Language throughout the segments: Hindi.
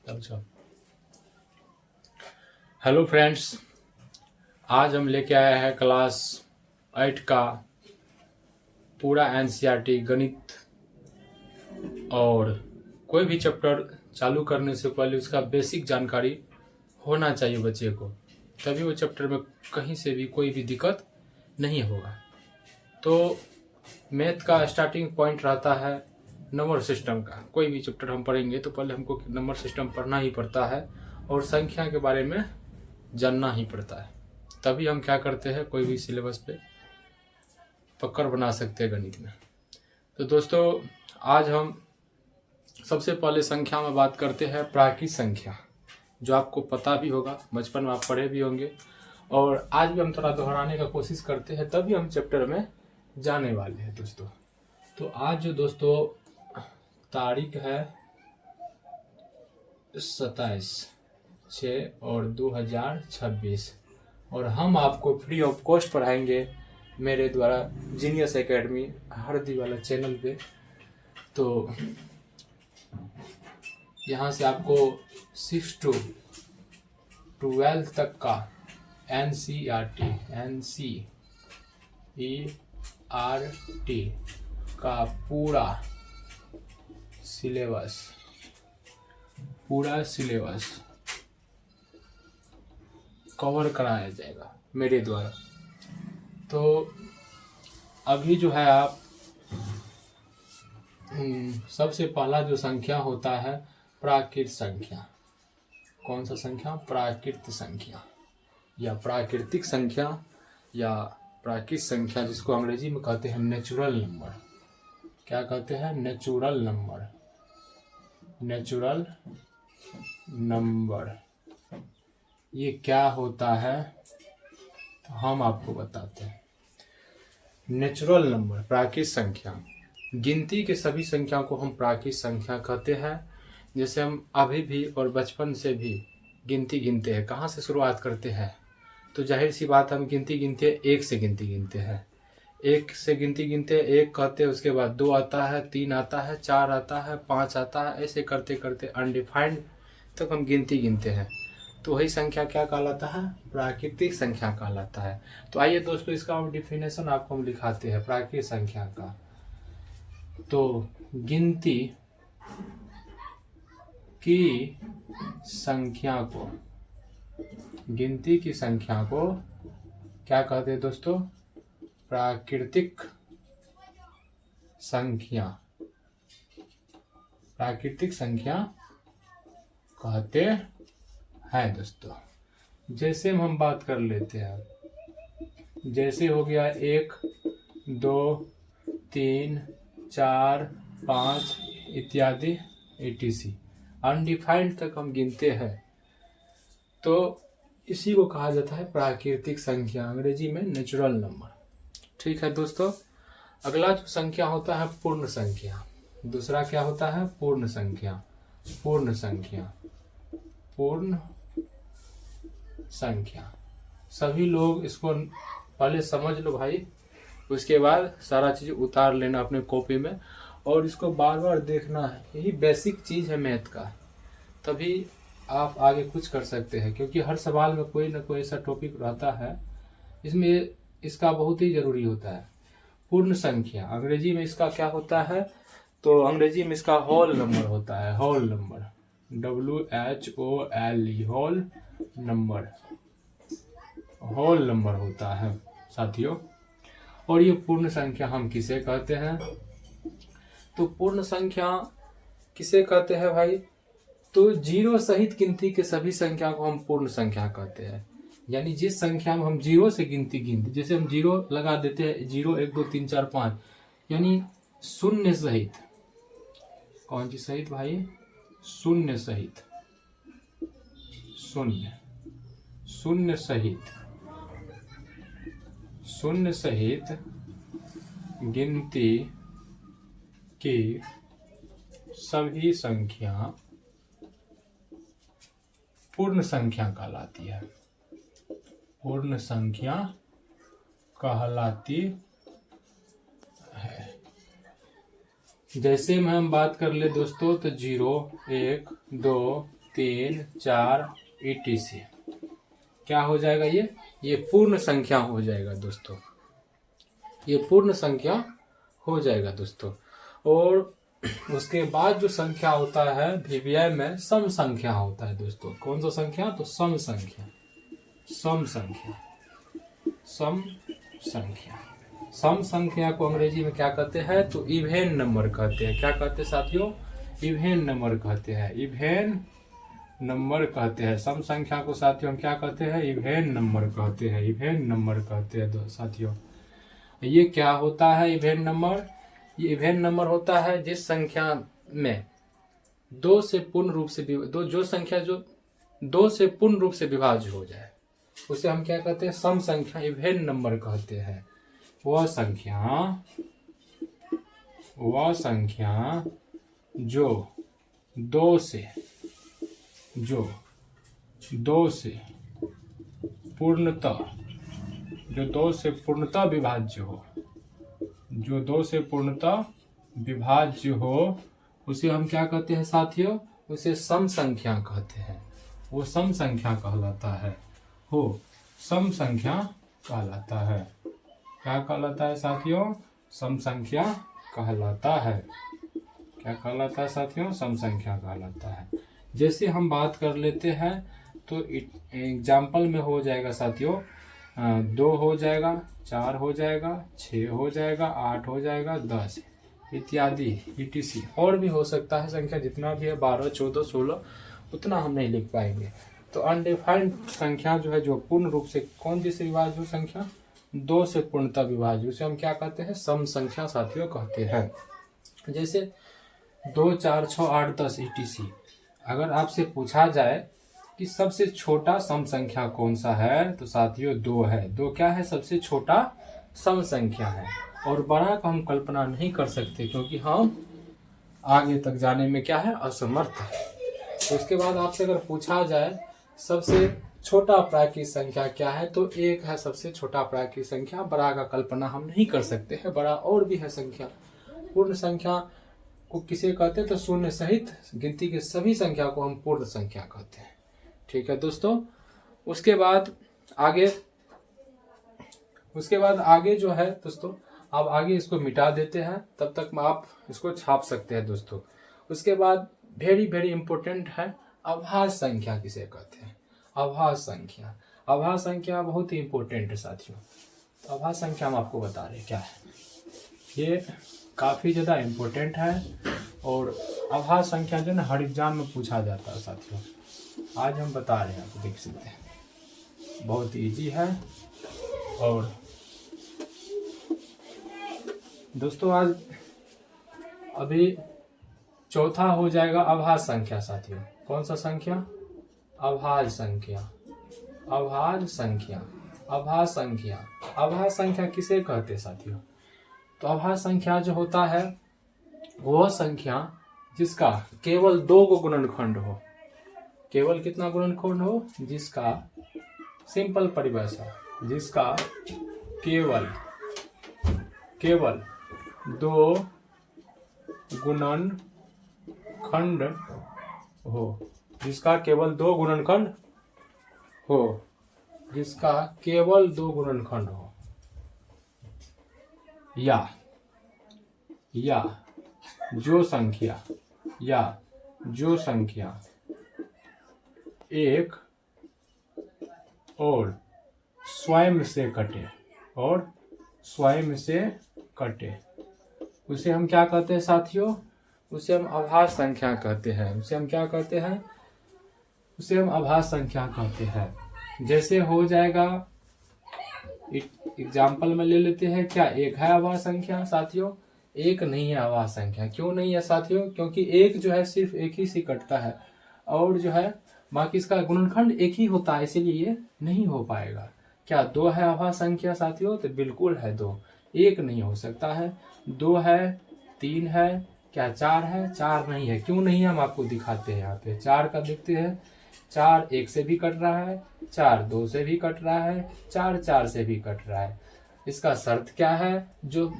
अच्छा, हेलो फ्रेंड्स, आज हम लेके आए हैं क्लास 8 का पूरा एनसीईआरटी गणित। और कोई भी चैप्टर चालू करने से पहले उसका बेसिक जानकारी होना चाहिए बच्चे को, तभी वो चैप्टर में कहीं से भी कोई भी दिक्कत नहीं होगा। तो मैथ का स्टार्टिंग पॉइंट रहता है नंबर सिस्टम का। कोई भी चैप्टर हम पढ़ेंगे तो पहले हमको नंबर सिस्टम पढ़ना ही पड़ता है और संख्या के बारे में जानना ही पड़ता है, तभी हम क्या करते हैं कोई भी सिलेबस पे पकड़ बना सकते हैं गणित में। तो दोस्तों, आज हम सबसे पहले संख्या में बात करते हैं प्राकृत संख्या, जो आपको पता भी होगा, बचपन में आप पढ़े भी होंगे, और आज भी हम थोड़ा दोहराने का कोशिश करते हैं, तभी हम चैप्टर में जाने वाले हैं दोस्तों। तो आज जो दोस्तों तारीख है 27/6/2026 और हम आपको फ्री ऑफ कॉस्ट पढ़ाएंगे मेरे द्वारा जीनियस एकेडमी हरदी वाला चैनल पे। तो यहाँ से आपको 6 to 12 तक का एनसीईआरटी का पूरा सिलेबस कवर कराया जाएगा मेरे द्वारा। तो अभी जो है आप सबसे पहला जो संख्या होता है प्राकृत संख्या। कौन सा संख्या? प्राकृत संख्या या प्राकृतिक संख्या या प्राकृत संख्या, जिसको अंग्रेजी में कहते हैं नेचुरल नंबर। क्या कहते हैं? Natural number. ये क्या होता है तो हम आपको बताते हैं। नेचुरल नंबर, प्राकृत संख्या, गिनती के सभी संख्या को हम प्राकृत संख्या कहते हैं। जैसे हम अभी भी और बचपन से भी गिनती गिनते हैं, कहाँ से शुरुआत करते हैं? तो जाहिर सी बात, हम गिनती गिनते हैं, एक से गिनती गिनते हैं। एक से गिनती गिनते हैं, एक कहते हैं, उसके बाद 2 आता है, 3 आता है, 4 आता है, 5 आता है, ऐसे करते करते अनडिफाइंड तक हम गिनती गिनते हैं। तो वही संख्या क्या कहलाता है? प्राकृतिक संख्या कहलाता है। तो आइए दोस्तों, इसका हम डिफिनेशन आपको हम लिखाते हैं प्राकृतिक संख्या का। तो गिनती की संख्या को क्या कहते हैं दोस्तों? प्राकृतिक संख्या कहते हैं दोस्तों। जैसे हम बात कर लेते हैं, जैसे हो गया 1, 2, 3, 4, 5 इत्यादि etc अनडिफाइंड तक हम गिनते हैं, तो इसी को कहा जाता है प्राकृतिक संख्या, अंग्रेजी में नेचुरल नंबर। ठीक है दोस्तों, अगला जो संख्या होता है पूर्ण संख्या। दूसरा क्या होता है? पूर्ण संख्या। सभी लोग इसको पहले समझ लो भाई, उसके बाद सारा चीज उतार लेना अपने कॉपी में और इसको बार बार देखना है। यही बेसिक चीज है मैथ का, तभी आप आगे कुछ कर सकते हैं, क्योंकि हर सवाल में कोई ना कोई ऐसा टॉपिक रहता है इसमें इसका बहुत ही जरूरी होता है। पूर्ण संख्या, अंग्रेजी में इसका क्या होता है? तो अंग्रेजी में इसका होल नंबर होता है। Whole number, WHOLE, whole number होता है साथियों। और ये पूर्ण संख्या हम किसे कहते हैं? तो पूर्ण संख्या किसे कहते हैं भाई? तो जीरो सहित गिनती के सभी संख्या को हम पूर्ण संख्या कहते हैं। यानी जिस संख्या में हम जीरो से गिनते, जैसे हम जीरो लगा देते हैं, 0 1 2 3 4 5, यानी शून्य सहित। कौन सी सहित भाई? शून्य सहित गिनती की सभी संख्या पूर्ण संख्या कहलाती है। जैसे में हम बात कर ले दोस्तों, तो 0 1 2 3 4 etc क्या हो जाएगा, ये पूर्ण संख्या हो जाएगा दोस्तों, ये पूर्ण संख्या हो जाएगा दोस्तों। और उसके बाद जो संख्या होता है वीवीआई में सम संख्या होता है दोस्तों। कौन सा संख्या, तो सम संख्या, सम संख्या, सम संख्या। सम संख्या को अंग्रेजी में क्या कहते हैं, तो इवेन नंबर कहते हैं। क्या कहते हैं साथियों, इवेन नंबर कहते हैं, इवेन नंबर कहते हैं। सम संख्या को साथियों हम क्या कहते हैं, इवेन नंबर कहते हैं, इवेन नंबर कहते हैं साथियों। ये क्या होता है इवेन नंबर, ये इवेन नंबर होता है जिस संख्या में दो से पूर्ण रूप से जो संख्या जो दो से पूर्ण रूप से विभाज्य हो जाए उसे हम क्या कहते हैं, सम संख्या, इवेन नंबर कहते हैं। वह संख्या जो दो से पूर्णतः विभाज्य हो, जो दो से पूर्णतः विभाज्य हो उसे हम क्या कहते हैं साथियों, उसे सम संख्या कहते हैं। वो सम संख्या कहलाता है, हो सम संख्या कहलाता है। क्या कहलाता है साथियों, सम संख्या कहलाता है। क्या कहलाता है साथियों, सम संख्या कहलाता है। जैसे हम बात कर लेते हैं तो एग्जाम्पल में हो जाएगा साथियों, 2 हो जाएगा, 4 हो जाएगा, 6 हो जाएगा, 8 हो जाएगा, 10 इत्यादि etc। और भी हो सकता है संख्या जितना भी है, 12 14 16 उतना हम नहीं लिख पाएंगे। तो अनडिफाइंड संख्या जो है, जो पूर्ण रूप से कौन सी विभाज्य हो संख्या, 2 से पूर्णतः विभाज्य, उसे हम क्या कहते हैं, सम संख्या साथियों कहते हैं। जैसे 2 4 6 8 10 etc। अगर आपसे पूछा जाए कि सबसे छोटा सम संख्या कौन सा है, तो साथियों 2 है। 2 क्या है, सबसे छोटा सम संख्या है। और बड़ा का हम कल्पना नहीं कर सकते क्योंकि हम आगे तक जाने में क्या है, असमर्थ है। तो उसके बाद आपसे अगर पूछा जाए सबसे छोटा प्राकृतिक संख्या क्या है, तो 1 है सबसे छोटा प्राकृतिक संख्या। बड़ा का कल्पना हम नहीं कर सकते हैं, बड़ा और भी है संख्या। पूर्ण संख्या को किसे कहते हैं, तो शून्य सहित गिनती के सभी संख्या को हम पूर्ण संख्या कहते हैं। ठीक है दोस्तों। उसके बाद आगे जो है दोस्तों, अब आगे इसको मिटा देते हैं, तब तक आप इसको छाप सकते हैं दोस्तों। उसके बाद वेरी वेरी इंपॉर्टेंट है, अभाज्य संख्या किसे कहते हैं, अभाज्य संख्या। अभाज्य संख्या बहुत ही इंपॉर्टेंट है साथियों। तो अभाज्य संख्या हम आपको बता रहे क्या है, ये काफ़ी ज़्यादा इम्पोर्टेंट है। और अभाज्य संख्या जो है ना, हर एग्जाम में पूछा जाता है साथियों। आज हम बता रहे हैं, आप देख सकते हैं, बहुत इजी है। और दोस्तों आज अभी चौथा हो जाएगा अभाज्य संख्या साथियों। कौन सा संख्या, अभाज्य संख्या, अभाज्य संख्या, अभाज्य संख्या। अभाज्य संख्या किसे कहते हैं साथियों, तो अभाज्य संख्या जो होता है वह संख्या जिसका केवल 2 को गुणनखंड हो। केवल कितना गुणनखंड हो, जिसका सिंपल परिभाषा, जिसका केवल 2 गुणनखंड हो, जिसका केवल 2 गुणनखंड हो, जिसका केवल 2 गुणनखंड हो, या जो संख्या एक और स्वयं से कटे, उसे हम क्या कहते हैं साथियों, उसे हम अभाज्य संख्या कहते हैं। उसे हम क्या कहते हैं, उसे हम अभाज्य संख्या कहते हैं। जैसे हो जाएगा, एग्जाम्पल में ले लेते हैं, क्या 1 है अभाज्य संख्या साथियों, 1 नहीं है अभाज्य संख्या। क्यों नहीं है साथियों, क्योंकि 1 जो है सिर्फ एक ही से कटता है, और जो है बाकी इसका गुणनखंड 1 ही होता है, इसीलिए ये नहीं हो पाएगा। क्या 2 है अभाज्य संख्या साथियों, तो बिल्कुल है 2, 1 नहीं हो सकता है। 2 है, 3 है, क्या 4 है, 4 नहीं है। क्यों नहीं है, हम आपको दिखाते हैं। यहाँ पे 4 का देखते हैं, 4 1 से भी कट रहा है, 4 2 से भी कट रहा है, 4 4 से भी कट रहा है। इसका शर्त क्या है, जो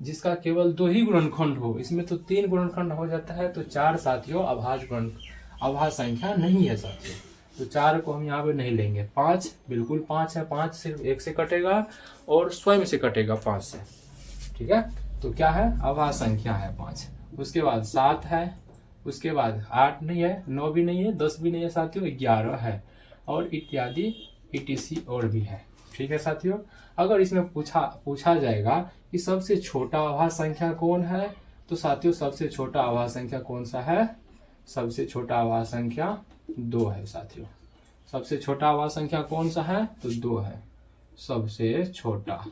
जिसका केवल 2 ही गुणनखंड हो। इसमें तो 3 गुणनखंड हो जाता है, तो 4 साथियों अभाज्य संख्या नहीं है साथियों। तो 4 को हम यहाँ पे नहीं लेंगे। 5 बिल्कुल 5 है, 5 सिर्फ 1 से कटेगा और स्वयं से कटेगा 5 से, ठीक है। तो क्या है, अभाज्य संख्या है 5। उसके बाद 7 है, उसके बाद 8 नहीं है, 9 भी नहीं है, 10 भी नहीं है साथियों, 11 है और इत्यादि ETC और भी है, ठीक है साथियों। अगर इसमें पूछा जाएगा कि सबसे छोटा अभाज्य संख्या कौन है, तो साथियों सबसे छोटा अभाज्य संख्या कौन सा है, सबसे छोटा अभाज्य संख्या 2 है साथियों। सबसे छोटा अभाज्य संख्या कौन सा है, तो 2 है। सबसे छोटा,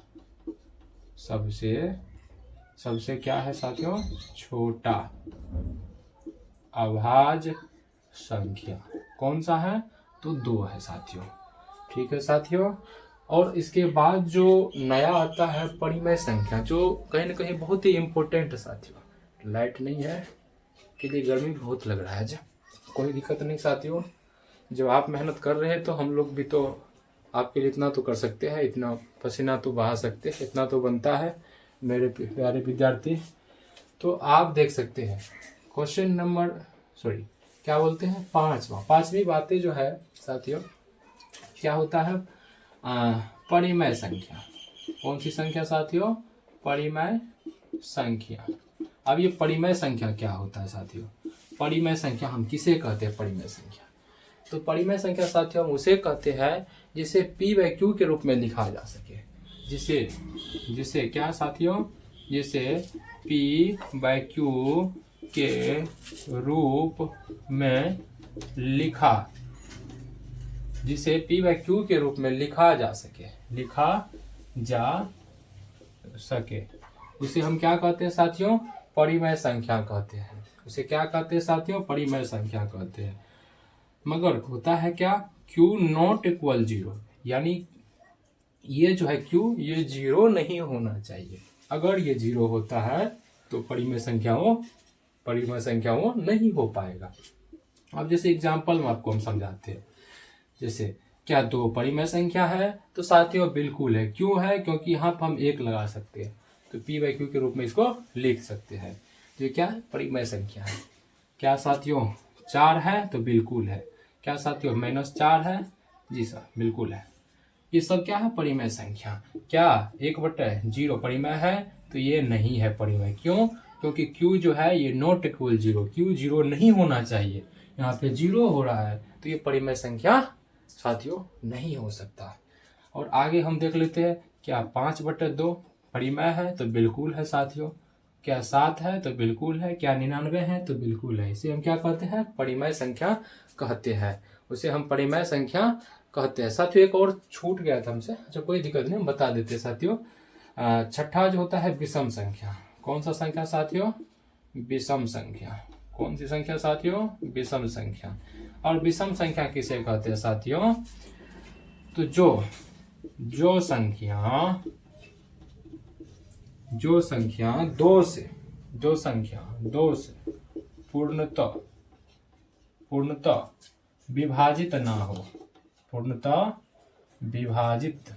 सबसे क्या है साथियों, छोटा अभाज्य संख्या कौन सा है, तो 2 है साथियों, ठीक है साथियों। और इसके बाद जो नया आता है परिमेय संख्या, जो कहीं ना कहीं बहुत ही इम्पोर्टेंट है साथियों। लाइट नहीं है के लिए गर्मी बहुत लग रहा है आज, कोई दिक्कत नहीं साथियों। जब आप मेहनत कर रहे हैं तो हम लोग भी तो आपके लिए इतना तो कर सकते हैं, इतना पसीना तो बहा सकते हैं, इतना तो बनता है मेरे प्यारे विद्यार्थी। तो आप देख सकते हैं क्वेश्चन नंबर क्या बोलते हैं, पांचवी बातें जो है साथियों, क्या होता है, परिमेय संख्या। कौन सी संख्या साथियों, परिमेय संख्या। अब ये परिमेय संख्या क्या होता है साथियों, परिमेय संख्या हम किसे कहते हैं, परिमेय संख्या। तो परिमेय संख्या साथियों हम उसे कहते हैं जिसे P/Q के रूप में लिखा जा सके, जिसे क्या साथियों, जिसे P/Q के रूप में लिखा जा सके, उसे हम क्या कहते हैं साथियों, परिमेय संख्या कहते हैं। उसे क्या कहते हैं साथियों, परिमेय संख्या कहते हैं। मगर होता है क्या, Q नॉट इक्वल 0, यानी ये जो है Q, ये 0 नहीं होना चाहिए। अगर ये 0 होता है तो परिमेय संख्याओं नहीं हो पाएगा। अब जैसे एग्जाम्पल में आपको हम समझाते हैं, जैसे क्या 2 परिमेय संख्या है, तो साथियों बिल्कुल है। क्यों है, क्योंकि यहाँ पर हम 1 लगा सकते हैं, तो P/Q के रूप में इसको लिख सकते हैं। तो ये क्या है, परिमेय संख्या है। क्या साथियों 4 है, तो बिल्कुल है। क्या साथियों -4 है, जी सर बिल्कुल है। ये सब क्या है, परिमेय संख्या। क्या 1/0 परिमेय है, तो ये नहीं है परिमेय। क्यों, क्योंकि Q जो है ये नॉट इक्वल 0, Q 0 नहीं होना चाहिए, यहाँ पे 0 हो रहा है, तो ये परिमेय संख्या साथियों नहीं हो सकता। और आगे हम देख लेते हैं, क्या 5/2 परिमेय है, तो बिल्कुल है साथियों। क्या 7 है, तो बिल्कुल है। क्या 99 है, तो बिल्कुल है। इसे हम क्या कहते हैं, परिमेय संख्या कहते हैं। उसे हम परिमेय संख्या कहते हैं साथियों। एक और छूट गया था हमसे, अच्छा कोई दिक्कत नहीं, हम बता देते हैं साथियों। छठा जो होता है विषम संख्या। कौन सा संख्या साथियों, विषम संख्या। कौन सी संख्या साथियों, विषम संख्या। और विषम संख्या किसे कहते हैं साथियों, तो जो संख्या 2 से पूर्णतः विभाजित ना हो, पूर्णतः विभाजित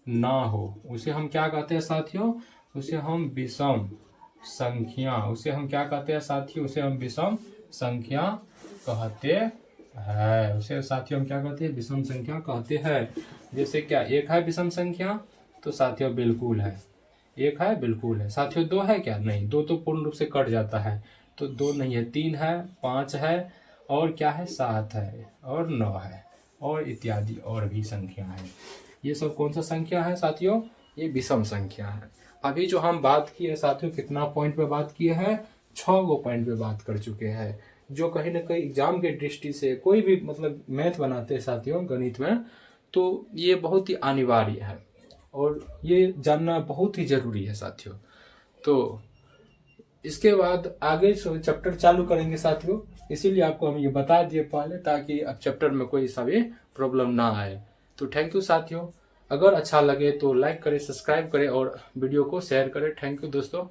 ना हो, उसे हम क्या कहते हैं साथियों, उसे हम विषम संख्या, उसे हम क्या कहते हैं साथियों, उसे हम विषम संख्या कहते हैं। उसे साथियों हम क्या कहते हैं, विषम संख्या कहते हैं। जैसे क्या 1 है विषम संख्या, तो साथियों बिल्कुल है, 1 है बिल्कुल है। साथियों 2 है क्या, नहीं, 2 तो पूर्ण रूप से कट जाता है, तो 2 नहीं है। 3 है, 5 है, और क्या है, 7 है, और 9 है, और इत्यादि और भी संख्या है। ये सब कौन सा संख्या है साथियों, ये विषम संख्या है। अभी जो हम बात किए साथियों, कितना पॉइंट पे बात किए हैं, 6 गो पॉइंट पे बात कर चुके हैं, जो कहीं ना कहीं एग्जाम के दृष्टि से कोई भी मतलब मैथ बनाते हैं साथियों, गणित में, तो ये बहुत ही अनिवार्य है और ये जानना बहुत ही जरूरी है साथियों। तो इसके बाद आगे चैप्टर चालू करेंगे साथियों, इसीलिए आपको हम ये बता दिए पहले, ताकि अब चैप्टर में कोई सा भी प्रॉब्लम ना आए। तो थैंक यू साथियों, अगर अच्छा लगे तो लाइक करें, सब्सक्राइब करें और वीडियो को शेयर करें। थैंक यू दोस्तों।